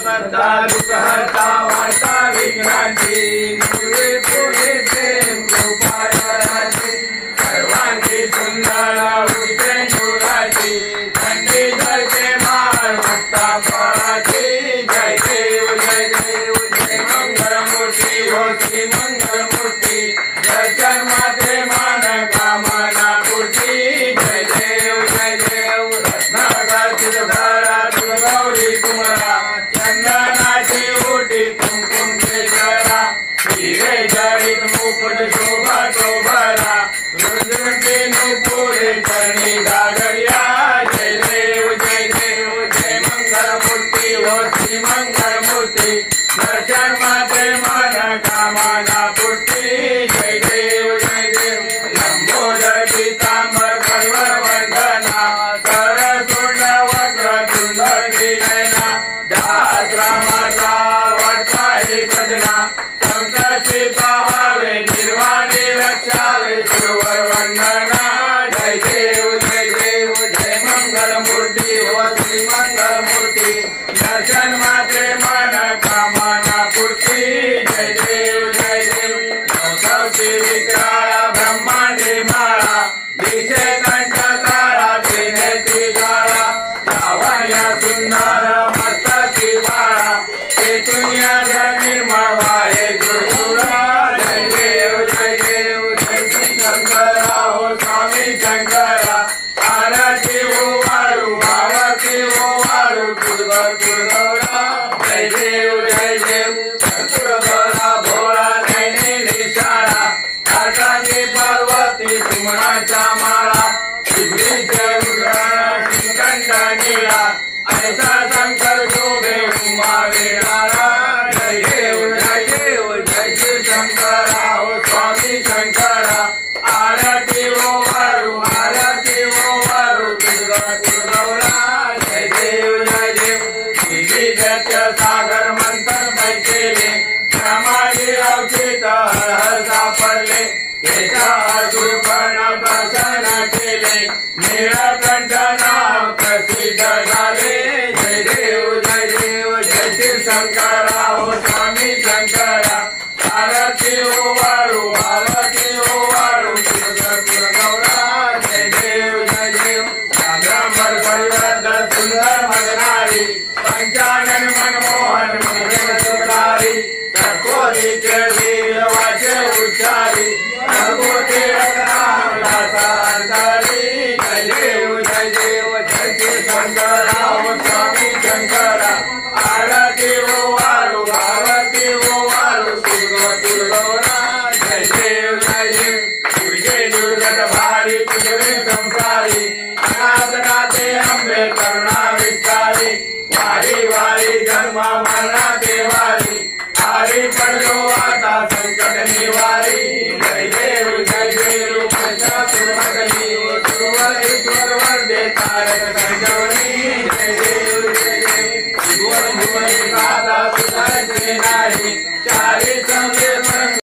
करता दुःख हरता वार्ता विघ्नांची पूर्वी पूर्वी प्रेम कृपा कराची सर्वांची सुंदर उठते नूराची थंडी जळते माळ भक्ता फळाची जय देव जय देव जय मंगलमूर्ती हो श्री मंगलमूर्ती दर्शन मात्रे मान कामना पूर्ती जय देव जय देव रत्नाकर चिरधरा गौरी तुम्हारा चंदनाची ओटी कुमकुम केशरा हिरे जडित मुकुट शोभा शोभरा रुंजुंटी नुपुरे चरणी गागरिया जय देव जय मंगलमूर्ती हो श्री मंगलमूर्ती दर्शन मात्रे मन कामना पूर्ती जय देव लंबोदर पीतांबर कल्वर वंदना सरसुंड वक्रतुंड नयना दास रामाचा वाटता हे सजना संकटी पाहावे निर्वाणी रक्षावे सुरवर वंदना जय देव जय मंगलमूर्ती हो श्री मंगलमूर्ती दर्शन मात्रे मन कामना पूर्ती जय देव नवसावची विक्राळा ब्रह्मांडी माळा दिशे कंठ तारा त्रिनेत्री काळा लावण्या सुंदर मस्तकी बाळा चैतन्य निर्मळ वाहे गुरुरा जय देव जय श्री शंकरा हो स्वामी शंकरा आरती ओवाळू भावती ओवाळू दुर्गौरा जय देव दुर्गौरा भोळा नैनी निशाळा अर्धांगी पार्वती सुमनाच्या माळा शिवरीचे उग्रण श्रीकंठ नीळा ऐसा शंकर शोभे उमा वेळाला जय देव जय श्री शंकरा हो स्वामी शंकरा आरती ओवाळू दुर्गौरा जय देव विविधत्य सागर मंथन बैठेले समाधी अवचित हर हर सापडले सुपर्ण प्रसन्न केले नीळकंठ नाव प्रसिद्ध झाले जय देव जय शिव शंकरा हो स्वामी शंकरा आरती ओवाळू दुर्गौरा जय देव सागरांबर परिवर्तन सुंदर मगनारी पंचानन मनमोहन मंगल सुधारी सरस्वतीचे वीर वाचे उच्चारी भगवती रत्नावली जय देव जय श्री शंकरा हो स्वामी शंकरा आरती ओवाळू दुर्गौरा जय देव तुझे दुर्गत भारी तुझे संसारी अनाथनाथे अंबे करुणा विस्तारी वारी वारी जन्म मरणा देवारी हरी पडलो आता संकट निवारी जय देव सुरमकली सुरवर ईश्वर वर दे तारक